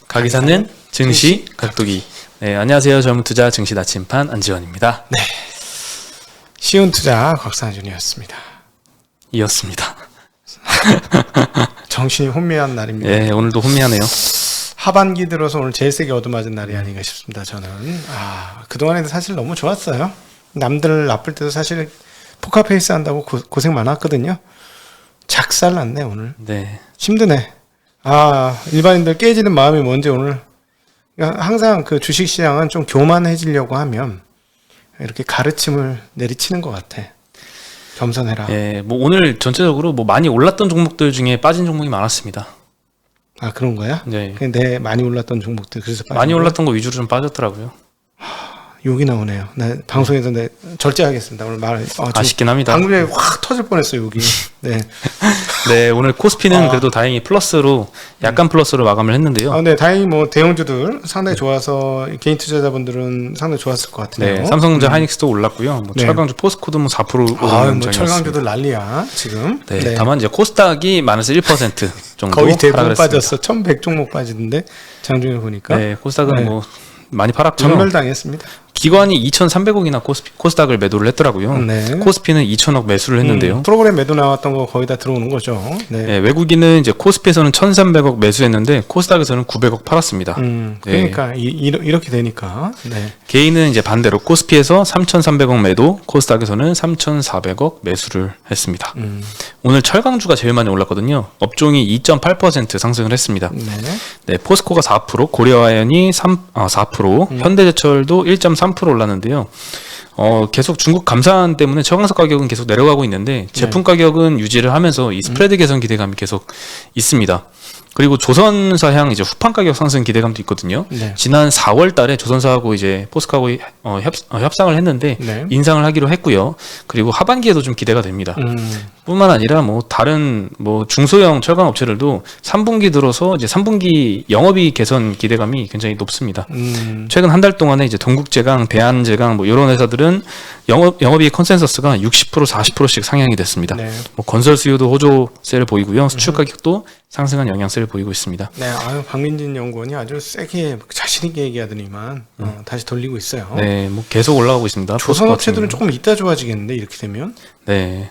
가기사는 증시 각도기. 네, 안녕하세요. 젊은 투자 증시 나침판 안지원입니다. 네, 쉬운 투자 곽상준이었습니다. 이었습니다. 정신이 혼미한 날입니다. 네, 오늘도 혼미하네요. 하반기 들어서 오늘 제일 세게 얻어맞은 날이 아닌가 싶습니다. 저는 그동안에도 사실 너무 좋았어요. 남들 나쁠 때도 사실 포카페이스 한다고 고생 많았거든요. 작살났네 오늘. 네. 힘드네. 일반인들 깨지는 마음이 뭔지 오늘. 그러니까 항상 그 주식시장은 좀 교만해지려고 하면 이렇게 가르침을 내리치는 것 같아. 겸손해라. 예, 뭐 오늘 전체적으로 뭐 많이 올랐던 종목들 중에 빠진 종목이 많았습니다. 그런 거야? 네. 근데 많이 올랐던 종목들 그래서 많이 올랐던 거 위주로 좀 빠졌더라고요. 욕이 나오네요. 나 방송에서 절제하겠습니다. 오늘 말 아쉽긴 합니다. 방금 전에 확 터질 뻔했어요. 욕이. 네. 네, 오늘 코스피는 그래도 다행히 플러스로 약간 플러스로 마감을 했는데요. 네, 다행히 뭐 대형주들 상당히 좋아서 개인 투자자분들은 상당히 좋았을 것 같은데요. 네, 삼성전자, 하이닉스도 올랐고요. 뭐 네. 철강주 포스코도 뭐 4% 오르는 뭐 장이었습니다. 철강주들 난리야 지금. 네, 네. 다만 이제 코스닥이 마이너스 1% 정도 거의 대부분 하락을 했습니다. 빠졌어. 1100 종목 빠지던데 장중에 보니까. 네, 코스닥은 네. 뭐 많이 팔았고요. 전멸당했습니다. 기관이 2,300억이나 코스닥을 매도를 했더라고요. 네. 코스피는 2,000억 매수를 했는데요. 프로그램 매도 나왔던 거 거의 다 들어오는 거죠. 네. 네, 외국인은 이제 코스피에서는 1,300억 매수했는데 코스닥에서는 900억 팔았습니다. 그러니까 이렇게 되니까. 네. 개인은 이제 반대로 코스피에서 3,300억 매도, 코스닥에서는 3,400억 매수를 했습니다. 오늘 철강주가 제일 많이 올랐거든요. 업종이 2.8% 상승을 했습니다. 네. 네, 포스코가 4%, 고려아연이 4%, 현대제철도 1.3% 올랐는데요. 계속 중국 감산 때문에 철강석 가격은 계속 내려가고 있는데 제품 가격은 유지를 하면서 이 스프레드 개선 기대감이 계속 있습니다. 그리고 조선사향 이제 후판 가격 상승 기대감도 있거든요. 네. 지난 4월 달에 조선사하고 이제 포스코하고 협상을 했는데 네. 인상을 하기로 했고요. 그리고 하반기에도 좀 기대가 됩니다. 뿐만 아니라 뭐 다른 뭐 중소형 철강 업체들도 3분기 들어서 이제 3분기 영업이익 개선 기대감이 굉장히 높습니다. 최근 한 달 동안에 이제 동국제강, 대한제강 뭐 이런 회사들은 영업이익 컨센서스가 60% 40%씩 상향이 됐습니다. 네. 뭐 건설 수요도 호조세를 보이고요. 수출 가격도 상승한 영향세를 보이고 있습니다. 네, 박민진 연구원이 아주 세게 자신 있게 얘기하더니만 다시 돌리고 있어요. 네, 뭐 계속 올라가고 있습니다. 조선 업체들은 조금 이따 좋아지겠는데 이렇게 되면 네,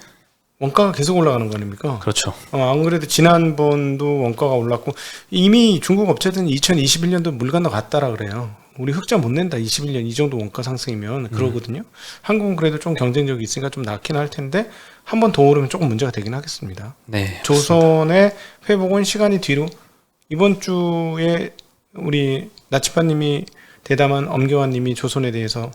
원가가 계속 올라가는 거 아닙니까? 그렇죠. 안 그래도 지난번도 원가가 올랐고 이미 중국 업체들은 2021년도 물 건너갔다라 그래요. 우리 흑자 못 낸다 21년 이 정도 원가 상승이면 그러거든요. 한국은 그래도 좀 경쟁력이 있으니까 좀 낫긴 할 텐데 한 번 더 오르면 조금 문제가 되긴 하겠습니다. 네, 조선의 회복은 시간이 뒤로 이번 주에 우리 나치파님이 대담한 엄경환님이 조선에 대해서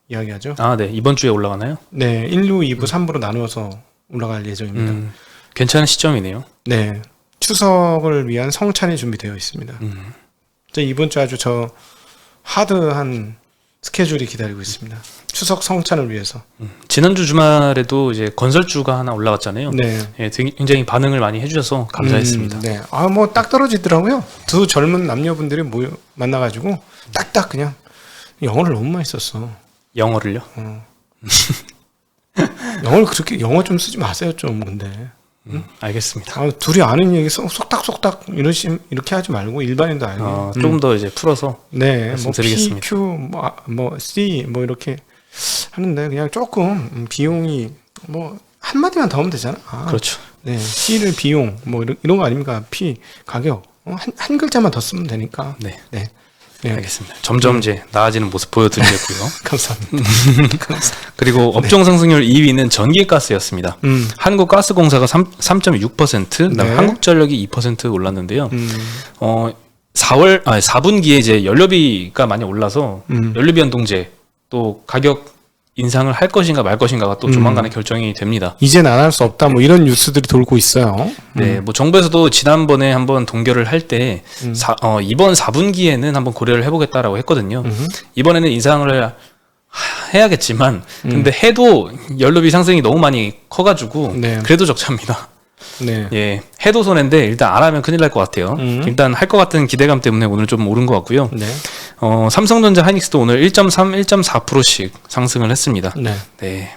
이야기하죠. 네, 이번 주에 올라가나요? 네, 1루, 2부, 3부로 나누어서 올라갈 예정입니다. 괜찮은 시점이네요. 네, 추석을 위한 성찬이 준비되어 있습니다. 이번 주 아주 하드한 스케줄이 기다리고 있습니다. 추석 성찬을 위해서. 지난주 주말에도 이제 건설주가 하나 올라갔잖아요. 네. 예, 굉장히 반응을 많이 해주셔서 감사했습니다. 네. 뭐 딱 떨어지더라고요. 두 젊은 남녀분들이 만나가지고 딱딱 그냥 영어를 너무 많이 썼어. 영어를요? 영어를 그렇게 영어 좀 쓰지 마세요 좀 근데. 알겠습니다. 둘이 아는 얘기 속닥속닥 이렇게 하지 말고 일반인도 알고 조금 더 이제 풀어서 네, 말씀드리겠습니다. P, Q, C 이렇게 하는데 그냥 조금 비용이 뭐 한마디만 더 하면 되잖아. 그렇죠. 네, C를 비용 이런 거 아닙니까? P 가격 한 글자만 더 쓰면 되니까. 네. 네. 알겠습니다. 점점 이제 나아지는 모습 보여드리겠고요. 감사합니다. 그리고 업종 상승률 2위는 전기가스였습니다. 한국가스공사가 3.6%, 그다음 네. 한국전력이 2% 올랐는데요. 4분기에 이제 연료비가 많이 올라서 연료비 연동제 또 가격 인상을 할 것인가 말 것인가가 또 조만간에 결정이 됩니다. 이젠 안 할 수 없다 이런 뉴스들이 돌고 있어요. 네, 뭐 정부에서도 지난번에 한번 동결을 할 때 이번 4분기에는 한번 고려를 해보겠다라고 했거든요. 이번에는 인상을 해야겠지만 근데 해도 연료비 상승이 너무 많이 커가지고 네. 그래도 적자입니다. 네. 예, 해도 손해인데 일단 안 하면 큰일 날 것 같아요. 일단 할 것 같은 기대감 때문에 오늘 좀 오른 것 같고요. 네. 삼성전자, 하이닉스도 오늘 1.3, 1.4%씩 상승을 했습니다. 네. 네.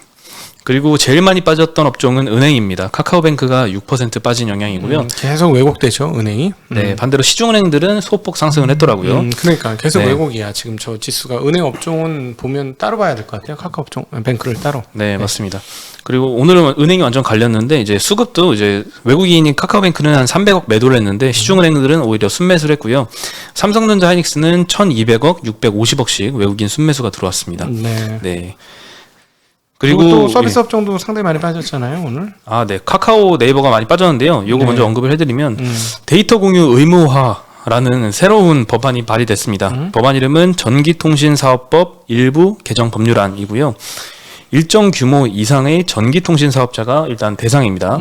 그리고 제일 많이 빠졌던 업종은 은행입니다. 카카오뱅크가 6% 빠진 영향이고요. 계속 왜곡되죠, 은행이. 네, 반대로 시중은행들은 소폭 상승을 했더라고요. 그러니까 계속 네. 왜곡이야. 지금 저 지수가 은행 업종은 보면 따로 봐야 될 것 같아요. 카카오 업종, 뱅크를 따로. 네, 맞습니다. 그리고 오늘은 은행이 완전 갈렸는데 이제 수급도 이제 외국인인 카카오뱅크는 한 300억 매도를 했는데 시중은행들은 오히려 순매수를 했고요. 삼성전자 하이닉스는 1,200억, 650억씩 외국인 순매수가 들어왔습니다. 네. 네. 그리고 또 서비스 예. 업종도 상당히 많이 빠졌잖아요, 오늘. 아, 네. 카카오 네이버가 많이 빠졌는데요. 요거 네. 먼저 언급을 해드리면 데이터 공유 의무화라는 새로운 법안이 발의됐습니다. 법안 이름은 전기통신사업법 일부 개정 법률안이고요. 일정 규모 이상의 전기통신 사업자가 일단 대상입니다.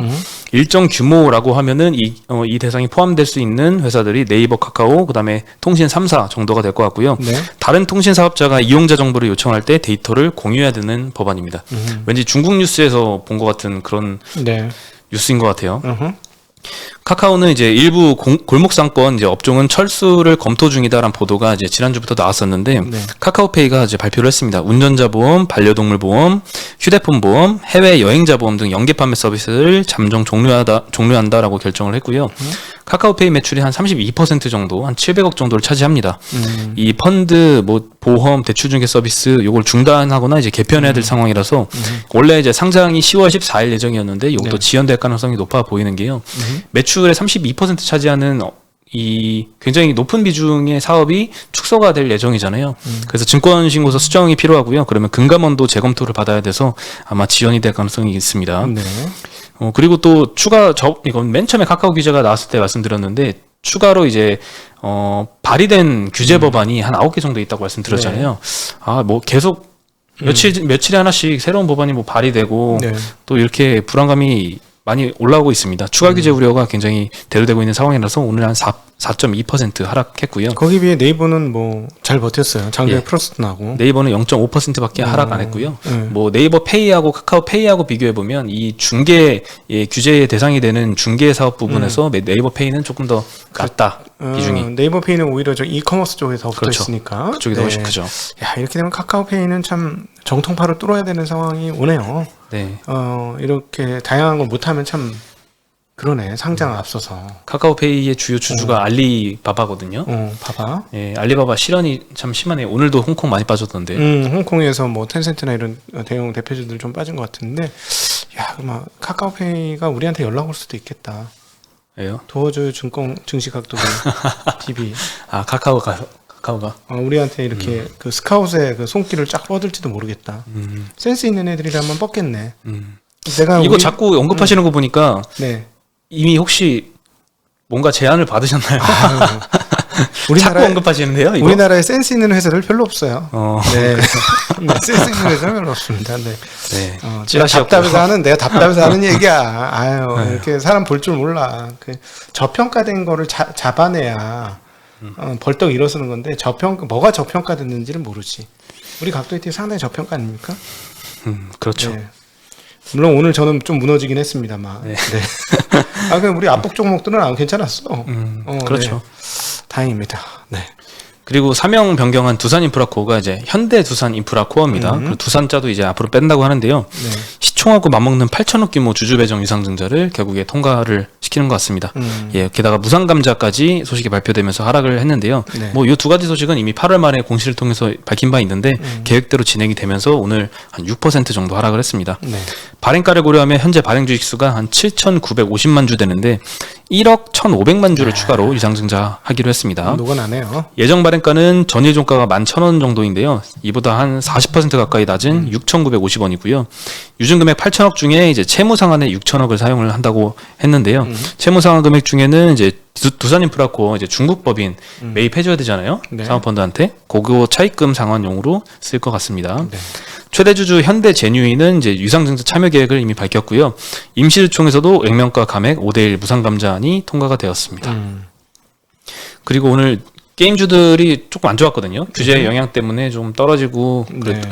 일정 규모라고 하면은 이 대상이 포함될 수 있는 회사들이 네이버, 카카오, 그다음에 통신 3사 정도가 될 것 같고요. 네. 다른 통신 사업자가 이용자 정보를 요청할 때 데이터를 공유해야 되는 법안입니다. 왠지 중국 뉴스에서 본 것 같은 그런 네. 뉴스인 것 같아요. 어허. 카카오는 이제 일부 골목상권 이제 업종은 철수를 검토 중이다라는 보도가 이제 지난주부터 나왔었는데 네. 카카오페이가 이제 발표를 했습니다. 운전자 보험, 반려동물 보험, 휴대폰 보험, 해외 여행자 보험 등 연계 판매 서비스를 잠정 종료한다라고 결정을 했고요. 카카오페이 매출이 한 32% 정도, 한 700억 정도를 차지합니다. 이 펀드, 뭐 보험, 대출 중개 서비스 요걸 중단하거나 이제 개편해야 될 상황이라서 원래 이제 상장이 10월 14일 예정이었는데 이것도 네. 지연될 가능성이 높아 보이는 게요. 매출의 32% 차지하는 이 굉장히 높은 비중의 사업이 축소가 될 예정이잖아요. 그래서 증권신고서 수정이 필요하고요. 그러면 금감원도 재검토를 받아야 돼서 아마 지연이 될 가능성이 있습니다. 네. 그리고 또 이건 맨 처음에 카카오 규제가 나왔을 때 말씀드렸는데 추가로 이제 발의된 규제 법안이 한 9개 정도 있다고 말씀드렸잖아요. 아, 뭐 계속 며칠에 하나씩 새로운 법안이 뭐 발의되고 네. 또 이렇게 불안감이 많이 올라오고 있습니다. 추가 규제 우려가 굉장히 대두되고 있는 상황이라서 오늘 한 4.2% 하락했고요. 거기 비해 네이버는 뭐 잘 버텼어요. 장중에 예. 플러스도 나고. 네이버는 0.5%밖에 하락 안 했고요. 네. 뭐 네이버 페이하고 카카오 페이하고 비교해 보면 이 중개 규제의 대상이 되는 중개 사업 부분에서 네이버 페이는 조금 더 낮다 비중이. 네이버 페이는 오히려 저 이커머스 쪽에 더 붙어 그렇죠. 있으니까. 그쪽이 더 훨씬 크죠. 야, 이렇게 되면 카카오페이는 참 정통파를 뚫어야 되는 상황이 오네요. 네. 이렇게 다양한 걸 못하면 참 그러네. 상장 앞서서. 카카오페이의 주요 주주가 알리바바거든요. 봐봐. 예, 알리바바 실현이 참 심하네요. 오늘도 홍콩 많이 빠졌던데. 홍콩에서 뭐 텐센트나 이런 대형 대표주들 좀 빠진 것 같은데, 야, 막 카카오페이가 우리한테 연락 올 수도 있겠다. 왜요? 도어줘요 증시각도기 TV. 아, 카카오가. 우리한테 이렇게 그 스카웃에 그 손길을 쫙 뻗을지도 모르겠다. 센스 있는 애들이라면 뻗겠네. 내가 이거 자꾸 언급하시는 거 보니까 네. 이미 혹시 뭔가 제안을 받으셨나요? 자꾸 언급하시는데요. 이거? 우리나라에 센스 있는 회사들 별로 없어요. 네. 네, 센스 있는 회사 별로 없습니다. 네. 네. 내가 답답해서 하는 얘기야. 아유, 이렇게 사람 볼 줄 몰라. 그 저평가된 거를 잡아내야 벌떡 일어서는 건데 뭐가 저평가됐는지를 모르지. 우리 각도이티 상당히 저평가 아닙니까? 그렇죠. 네. 물론 오늘 저는 좀 무너지긴 했습니다만. 네. 네. 그럼 우리 앞복 종목들은 괜찮았어. 그렇죠. 네. 다행입니다. 네. 그리고 사명 변경한 두산인프라코어가 이제 현대두산인프라코어입니다. 그리고 두산자도 이제 앞으로 뺀다고 하는데요. 네. 시총하고 맞먹는 8천억 규모 주주 배정 유상증자를 결국에 통과를 시키는 것 같습니다. 예, 게다가 무상감자까지 소식이 발표되면서 하락을 했는데요. 네. 뭐 이 두 가지 소식은 이미 8월 말에 공시를 통해서 밝힌 바 있는데 계획대로 진행이 되면서 오늘 한 6% 정도 하락을 했습니다. 네. 발행가를 고려하면 현재 발행 주식 수가 한 7,950만 주 되는데 1억 1,500만 주를 추가로 유상증자하기로 했습니다. 녹아나네요. 예정 발행가는 전예종가가 11,000원 정도인데요. 이보다 한 40% 가까이 낮은 6,950원이고요. 유증금액 8천억 중에 이제 채무상환에 6천억을 사용을 한다고 했는데요. 채무상환 금액 중에는 이제 두산인프라코어 이제 중국 법인 매입해줘야 되잖아요. 네. 사모펀드한테 그거 차입금 상환용으로 쓸 것 같습니다. 네. 최대 주주 현대제뉴인은 이제 유상증자 참여 계획을 이미 밝혔고요. 임시주총에서도 액면가 감액 5대1 무상감자안이 통과가 되었습니다. 그리고 오늘 게임주들이 조금 안 좋았거든요. 규제 영향 때문에 좀 떨어지고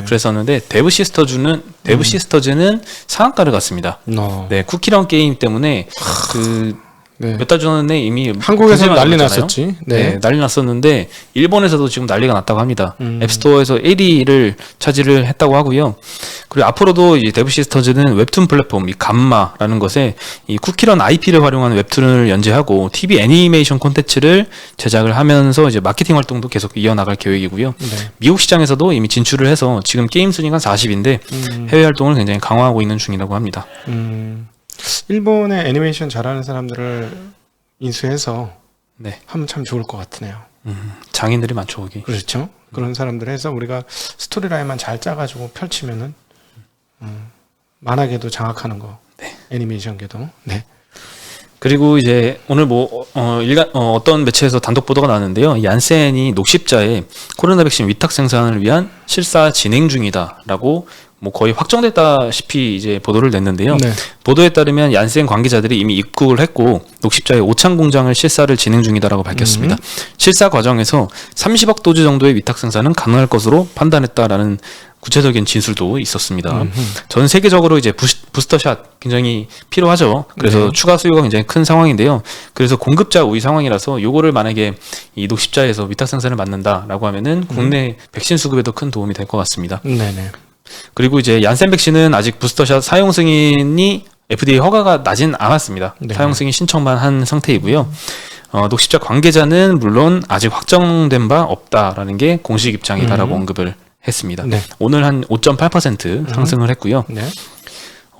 그랬었는데 데브시스터즈는 상한가를 갔습니다. 네, 쿠키런 게임 때문에 그 네. 몇 달 전에 이미 한국에서 문제가 난리 나왔잖아요. 났었지. 네, 난리 났었는데 일본에서도 지금 난리가 났다고 합니다. 앱스토어에서 1위를 차지를 했다고 하고요. 그리고 앞으로도 이 데브 시스터즈는 웹툰 플랫폼 이 감마라는 것에 이 쿠키런 IP를 활용한 웹툰을 연재하고 TV 애니메이션 콘텐츠를 제작을 하면서 이제 마케팅 활동도 계속 이어나갈 계획이고요. 네. 미국 시장에서도 이미 진출을 해서 지금 게임 순위가 40인데 해외 활동을 굉장히 강화하고 있는 중이라고 합니다. 일본의 애니메이션 잘하는 사람들을 인수해서 네, 하면 참 좋을 것 같으네요. 장인들이 많죠 거기. 그렇죠. 그런 사람들 해서 우리가 스토리라인만 잘 짜가지고 펼치면은 만화계도 장악하는 거. 네. 애니메이션계도. 네. 그리고 이제 오늘 어떤 매체에서 단독 보도가 나왔는데요. 얀센이 녹십자에 코로나 백신 위탁 생산을 위한 실사 진행 중이다라고 뭐 거의 확정됐다시피 이제 보도를 냈는데요. 네. 보도에 따르면 얀센 관계자들이 이미 입국을 했고 녹십자의 오창 공장을 실사를 진행 중이다라고 밝혔습니다. 실사 과정에서 30억 도즈 정도의 위탁 생산은 가능할 것으로 판단했다라는 구체적인 진술도 있었습니다. 전 세계적으로 이제 부스터샷 굉장히 필요하죠. 그래서 네. 추가 수요가 굉장히 큰 상황인데요. 그래서 공급자 우위 상황이라서 요거를 만약에 이 녹십자에서 위탁 생산을 맡는다라고 하면은 국내 백신 수급에도 큰 도움이 될 것 같습니다. 네네. 그리고 이제 얀센 백신은 아직 부스터샷 사용 승인이 FDA 허가가 나진 않았습니다. 네. 사용 승인 신청만 한 상태이고요. 녹십자 관계자는 물론 아직 확정된 바 없다라는 게 공식 입장이다라고 언급을 했습니다. 네. 오늘 한 5.8% 상승을 했고요. 네.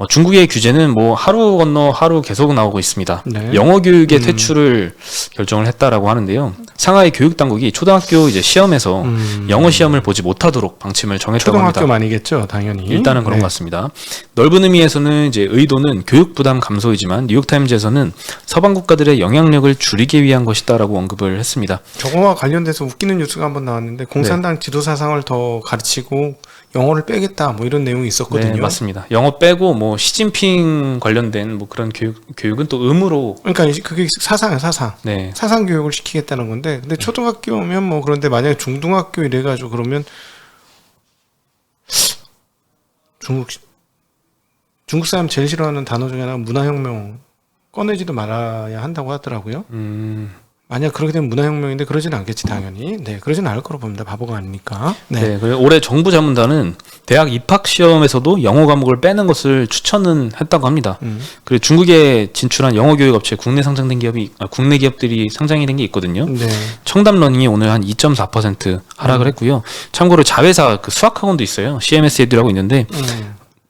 중국의 규제는 뭐 하루 건너 하루 계속 나오고 있습니다. 네. 영어 교육의 퇴출을 결정을 했다라고 하는데요. 상하이 교육 당국이 초등학교 이제 시험에서 영어 시험을 보지 못하도록 방침을 정했다고 합니다. 초등학교만이겠죠, 당연히. 일단은 그런 네. 것 같습니다. 넓은 의미에서는 이제 의도는 교육 부담 감소이지만 뉴욕타임즈에서는 서방 국가들의 영향력을 줄이기 위한 것이다라고 언급을 했습니다. 저거와 관련돼서 웃기는 뉴스가 한번 나왔는데 공산당 지도 사상을 더 가르치고 영어를 빼겠다 뭐 이런 내용이 있었거든요. 네, 맞습니다. 영어 빼고 뭐 시진핑 관련된 뭐 그런 교육은 또 의무로 그러니까 그게 사상이야, 사상. 네. 사상 교육을 시키겠다는 건데, 근데 초등학교면 뭐 그런데 만약에 중등학교 이래가지고 그러면 중국 사람 제일 싫어하는 단어 중에 하나가 문화혁명 꺼내지도 말아야 한다고 하더라고요. 만약 그렇게 되면 문화혁명인데 그러지는 않겠지 당연히. 네, 그러지는 않을 거로 봅니다. 바보가 아니니까. 네. 그리고 올해 정부 자문단은 대학 입학 시험에서도 영어 과목을 빼는 것을 추천은 했다고 합니다. 그리고 중국에 진출한 영어 교육 업체 국내 상장된 국내 기업들이 상장이 된 게 있거든요. 네. 청담러닝이 오늘 한 2.4% 하락을 했고요. 참고로 자회사 그 수학학원도 있어요. CMS 에듀라고 있는데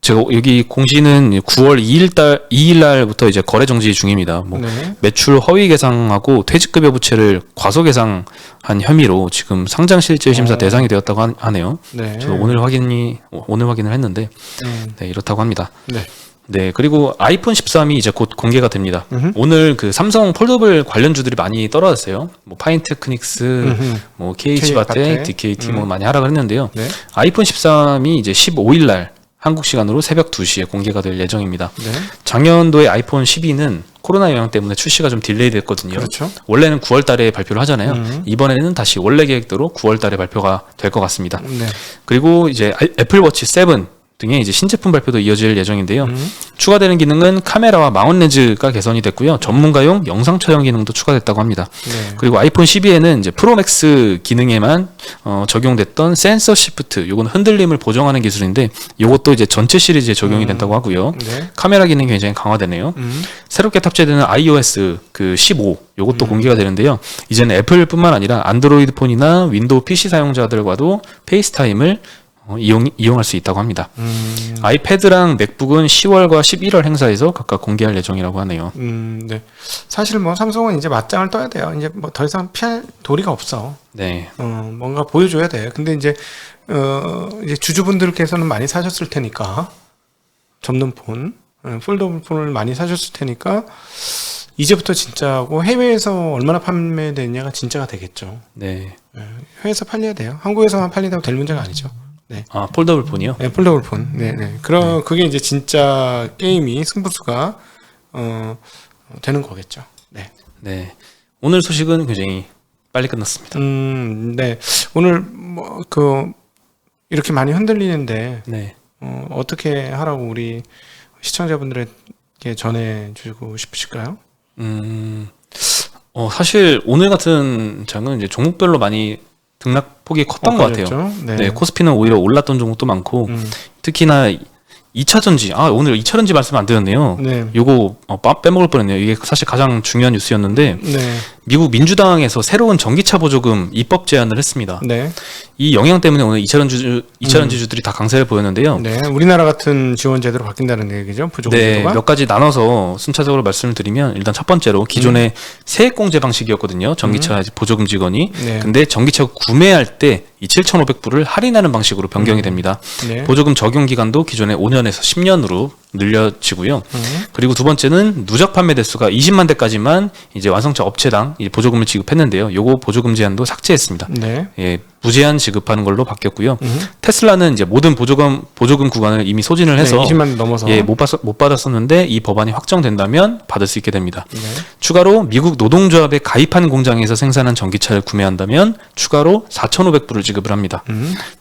제가 여기 공시는 9월 2일 날부터 이제 거래 정지 중입니다. 뭐 네. 매출 허위 계상하고 퇴직급여 부채를 과소 계상한 혐의로 지금 상장 실질 심사 대상이 되었다고 하네요. 네. 저도 오늘 확인을 했는데 네, 이렇다고 합니다. 네. 네, 그리고 아이폰 13이 이제 곧 공개가 됩니다. 오늘 그 삼성 폴더블 관련주들이 많이 떨어졌어요. 뭐 파인테크닉스, 뭐 KH바텍, DKT 뭐 많이 하락을 했는데요. 네. 아이폰 13이 이제 15일 날 한국 시간으로 새벽 2시에 공개가 될 예정입니다. 네. 작년도에 아이폰 12는 코로나 영향 때문에 출시가 좀 딜레이 됐거든요. 그렇죠. 원래는 9월 달에 발표를 하잖아요. 이번에는 다시 원래 계획대로 9월 달에 발표가 될 것 같습니다. 네. 그리고 이제 애플워치 7 등의 이제 신제품 발표도 이어질 예정인데요. 추가되는 기능은 카메라와 마운트 렌즈가 개선이 됐고요. 전문가용 영상 촬영 기능도 추가됐다고 합니다. 네. 그리고 아이폰 12에는 이제 프로맥스 기능에만 적용됐던 센서 시프트, 요건 흔들림을 보정하는 기술인데 요것도 이제 전체 시리즈에 적용이 된다고 하고요. 네. 카메라 기능이 굉장히 강화되네요. 새롭게 탑재되는 iOS 그 15 요것도 공개가 되는데요. 이제는 애플뿐만 아니라 안드로이드 폰이나 윈도우 PC 사용자들과도 페이스타임을 이용할 수 있다고 합니다. 아이패드랑 맥북은 10월과 11월 행사에서 각각 공개할 예정이라고 하네요. 네. 사실 뭐 삼성은 이제 맞짱을 떠야 돼요. 이제 뭐 더 이상 피할 도리가 없어. 네. 뭔가 보여줘야 돼. 근데 이제 주주분들께서는 많이 사셨을 테니까 접는 폰, 폴더블 폰을 많이 사셨을 테니까 이제부터 진짜고 해외에서 얼마나 판매되느냐가 진짜가 되겠죠. 네. 해외에서 팔려야 돼요. 한국에서만 팔린다고 될 문제가 아니죠. 네. 아, 폴더블 폰이요? 네, 폴더블 폰. 네. 그게 이제 진짜 게임이 승부수가 되는 거겠죠. 네. 네. 오늘 소식은 굉장히 빨리 끝났습니다. 네. 오늘 이렇게 많이 흔들리는데 네. 어떻게 하라고 우리 시청자분들에게 전해주고 싶으실까요? 사실 오늘 같은 장은 이제 종목별로 많이 등락폭이 컸던 것 같아요. 네. 네, 코스피는 오히려 올랐던 종목도 많고 특히나 2차 전지, 오늘 2차 전지 말씀 안 드렸네요. 네. 요거 빼먹을 뻔했네요. 이게 사실 가장 중요한 뉴스였는데 네. 미국 민주당에서 새로운 전기차 보조금 입법 제안을 했습니다. 네. 이 영향 때문에 오늘 2차 전지주들이 다 강세를 보였는데요. 네. 우리나라 같은 지원 제도로 바뀐다는 얘기죠. 보조금 네, 제도가. 몇 가지 나눠서 순차적으로 말씀을 드리면 일단 첫 번째로 기존의 세액공제 방식이었거든요. 전기차 보조금 직원이. 네. 근데 전기차 구매할 때 이 7,500불을 할인하는 방식으로 변경이 됩니다. 네. 보조금 적용 기간도 기존의 5년에서 10년으로 늘려지고요. 그리고 두 번째는 누적 판매 대수가 20만 대까지만 이제 완성차 업체당 이제 보조금을 지급했는데요. 요거 보조금 제한도 삭제했습니다. 네. 예, 무제한 지급하는 걸로 바뀌었고요. 테슬라는 이제 모든 보조금 구간을 이미 소진을 해서 20만 넘어서 못 받았었는데 이 법안이 확정된다면 받을 수 있게 됩니다. 네. 추가로 미국 노동조합에 가입한 공장에서 생산한 전기차를 구매한다면 추가로 4,500불을 지급을 합니다.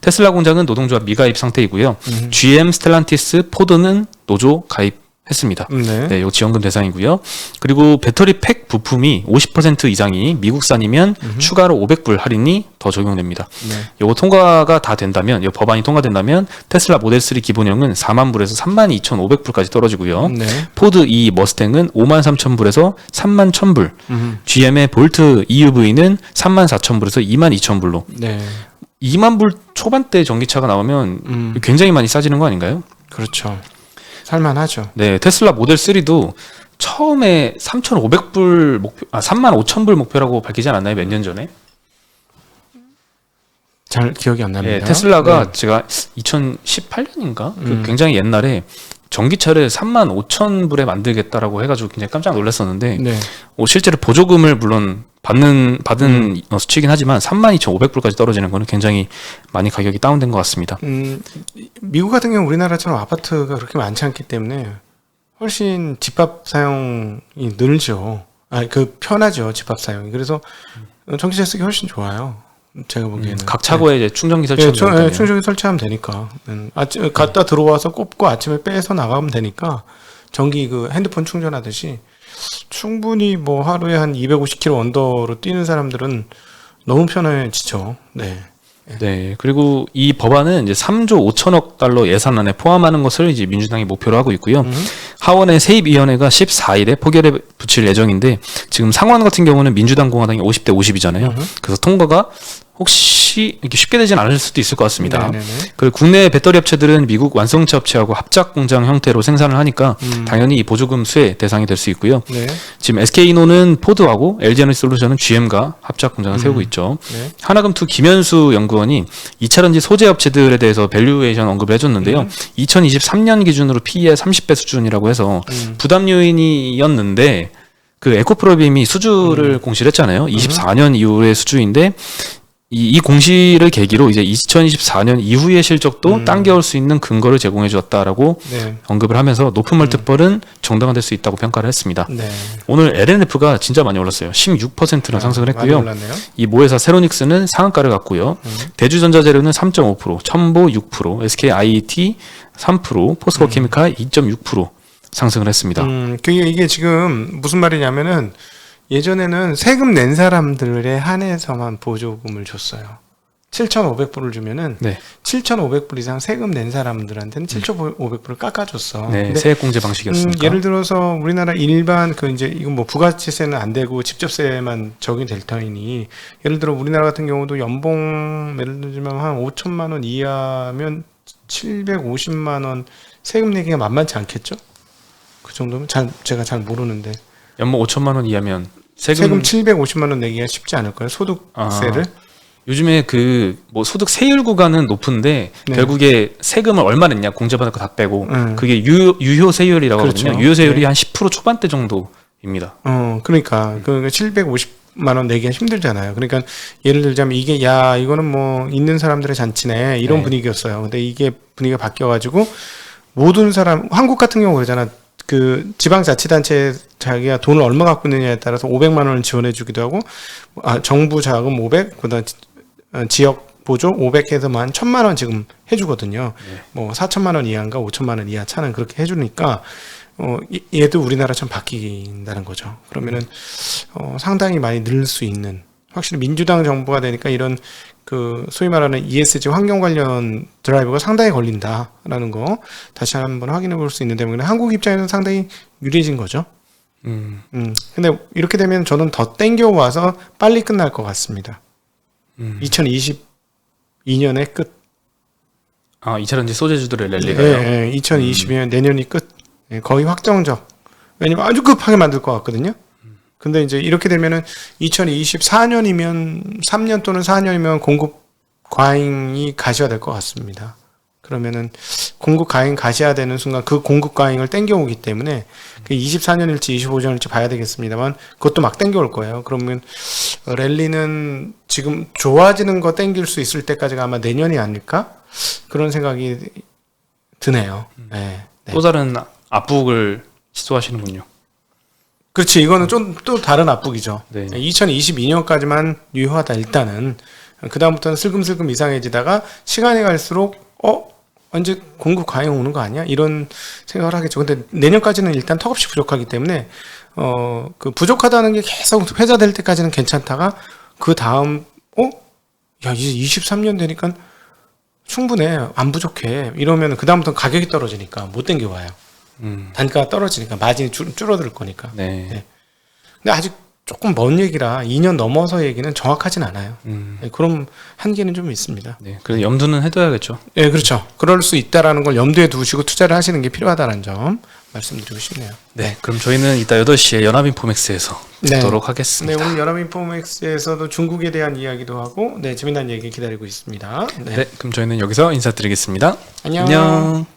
테슬라 공장은 노동조합 미가입 상태이고요. GM, 스텔란티스, 포드는 노조 가입했습니다. 네. 네, 요 지원금 대상이고요. 그리고 배터리 팩 부품이 50% 이상이 미국산이면 추가로 500불 할인이 더 적용됩니다. 네. 요거 통과가 다 된다면, 이 법안이 통과된다면 테슬라 모델 3 기본형은 4만 불에서 32,500불까지 떨어지고요. 네. 포드 E 머스탱은 5만 3천 불에서 3만 1천 불. GM의 볼트 EUV는 3만 4천 불에서 2만 2천 불로. 네. 2만 불 초반대 전기차가 나오면 굉장히 많이 싸지는 거 아닌가요? 그렇죠. 살만하죠. 네, 테슬라 모델 3도 처음에 3,500불 목표, 3만 5천 불 목표라고 밝히지 않았나요? 몇 년 전에? 잘 기억이 안 납니다. 네, 테슬라가 제가 2018년인가? 굉장히 옛날에 전기차를 3만 5천 불에 만들겠다라고 해가지고 굉장히 깜짝 놀랐었는데 네. 실제로 보조금을 물론 받은 수치이긴 하지만 32,500불까지 떨어지는 거는 굉장히 많이 가격이 다운된 것 같습니다. 미국 같은 경우 우리나라처럼 아파트가 그렇게 많지 않기 때문에 훨씬 집합 사용이 늘죠. 편하죠, 집합 사용이. 그래서 전기차 쓰기 훨씬 좋아요. 제가 보기에는. 각 차고에 이제 충전기 설치하면 되니까요. 충전기 설치하면 되니까. 아침 갔다 들어와서 꼽고 아침에 빼서 나가면 되니까 전기 핸드폰 충전하듯이 충분히 뭐 하루에 한 250km 언더로 뛰는 사람들은 너무 편해지죠. 네. 네. 그리고 이 법안은 이제 3조 5천억 달러 예산안에 포함하는 것을 이제 민주당이 목표로 하고 있고요. 하원의 세입위원회가 14일에 포결에 붙일 예정인데 지금 상원 같은 경우는 민주당 공화당이 50대 50이잖아요. 그래서 통과가 혹시 이렇게 쉽게 되진 않을 수도 있을 것 같습니다. 네네네. 그리고 국내 배터리 업체들은 미국 완성차 업체하고 합작 공장 형태로 생산을 하니까 당연히 이 보조금 수혜 대상이 될 수 있고요. 네. 지금 SK이노는 포드하고 LG에너지솔루션은 GM과 합작 공장을 세우고 있죠. 네. 하나금투 김현수 연구원이 2차 전지 소재 업체들에 대해서 밸류에이션 언급을 해줬는데요. 2023년 기준으로 PE의 30배 수준이라고 해서 부담 요인이었는데 그 에코프로빔이 수주를 공시를 했잖아요. 24년 이후의 수주인데 이 공시를 계기로 이제 2024년 이후의 실적도 당겨올 수 있는 근거를 제공해 주었다라고 네. 언급을 하면서 높은 멀티플은 정당화될 수 있다고 평가를 했습니다. 네. 오늘 LNF가 진짜 많이 올랐어요. 16%나 상승을 했고요. 많이 올랐네요. 이 모회사 세로닉스는 상한가를 갔고요. 대주전자재료는 3.5%, 첨보 6%, SKIET 3%, 포스코 케미칼 2.6% 상승을 했습니다. 이게 지금 무슨 말이냐면은 예전에는 세금 낸 사람들에 한해서만 보조금을 줬어요. 7,500불을 주면은 네. 7,500불 이상 세금 낸 사람들한테는 7,500불을 깎아줬어. 네, 근데 세액공제 방식이었으니까. 예를 들어서 우리나라 일반 이건 뭐 부가치세는 안 되고 직접세만 적용이 될 터이니 예를 들어 우리나라 같은 경우도 연봉 예를 들면 한 5천만 원 이하면 750만 원 세금 내기가 만만치 않겠죠? 그 정도면 제가 잘 모르는데. 연봉 5천만 원 이하면 세금 750만 원 내기가 쉽지 않을까요? 소득세를? 요즘에 뭐 소득 세율 구간은 높은데 네. 결국에 세금을 얼마 냈냐 공제받을 거 다 빼고 그게 유효 세율이라고 그렇죠. 하거든요. 유효 세율이 네. 한 10% 초반대 정도입니다. 그러니까 750만 원 내기가 힘들잖아요. 그러니까 예를 들자면 이게 이거는 뭐 있는 사람들의 잔치네 이런 네. 분위기였어요. 근데 이게 분위기가 바뀌어가지고 모든 사람 한국 같은 경우 그러잖아. 지방자치단체 자기가 돈을 얼마 갖고 있느냐에 따라서 500만 원을 지원해주기도 하고, 정부 자금 500, 그다음 지역 보조 500 해서만 1,000만 원 지금 해주거든요. 네. 뭐 4천만 원 이하인가 5천만 원 이하 차는 그렇게 해주니까 얘도 우리나라처럼 바뀐다는 거죠. 그러면은 상당히 많이 늘 수 있는, 확실히 민주당 정부가 되니까 이런 그 소위 말하는 ESG 환경 관련 드라이브가 상당히 걸린다라는 거 다시 한번 확인해 볼 수 있는 때문에 한국 입장에서는 상당히 유리해진 거죠. 근데 이렇게 되면 저는 더 땡겨와서 빨리 끝날 것 같습니다. 2022년의 끝. 아, 2차전지 소재주들의 랠리가요? 네, 2022년 내년이 끝. 네, 거의 확정적. 왜냐면 아주 급하게 만들 것 같거든요. 근데 이제 이렇게 되면은 2024년이면 3년 또는 4년이면 공급 과잉이 가셔야 될 것 같습니다. 그러면은 공급 과잉 가셔야 되는 순간 그 공급 과잉을 땡겨오기 때문에 그 24년일지 25년일지 봐야 되겠습니다만 그것도 막 땡겨올 거예요. 그러면 랠리는 지금 좋아지는 거 땡길 수 있을 때까지가 아마 내년이 아닐까? 그런 생각이 드네요. 네. 또 다른 압북을 시도하시는군요. 그렇지. 이거는 좀 또 다른 압북이죠. 네. 2022년까지만 유효하다 일단은. 그다음부터는 슬금슬금 이상해지다가 시간이 갈수록 언제 공급 과잉 오는 거 아니야? 이런 생각을 하겠죠. 근데 내년까지는 일단 턱없이 부족하기 때문에 그 부족하다는 게 계속 회자될 때까지는 괜찮다가 그 다음 야 이제 23년 되니까 충분해, 안 부족해 이러면 그 다음부터는 가격이 떨어지니까 못 땡겨와요. 단가가 떨어지니까 마진이 줄어들 거니까. 네. 네. 근데 아직 조금 먼 얘기라 2년 넘어서 얘기는 정확하진 않아요. 네, 그럼 한계는 좀 있습니다. 네. 그래서 염두는 해둬야겠죠. 네, 그렇죠. 그럴 수 있다라는 걸 염두에 두시고 투자를 하시는 게 필요하다는 점 말씀드리고 싶네요. 네. 그럼 저희는 이따 8시에 연합인포맥스에서 듣도록 하겠습니다. 네, 오늘 연합인포맥스에서도 중국에 대한 이야기도 하고, 네, 재미난 얘기 기다리고 있습니다. 네. 그럼 저희는 여기서 인사드리겠습니다. 안녕. 안녕.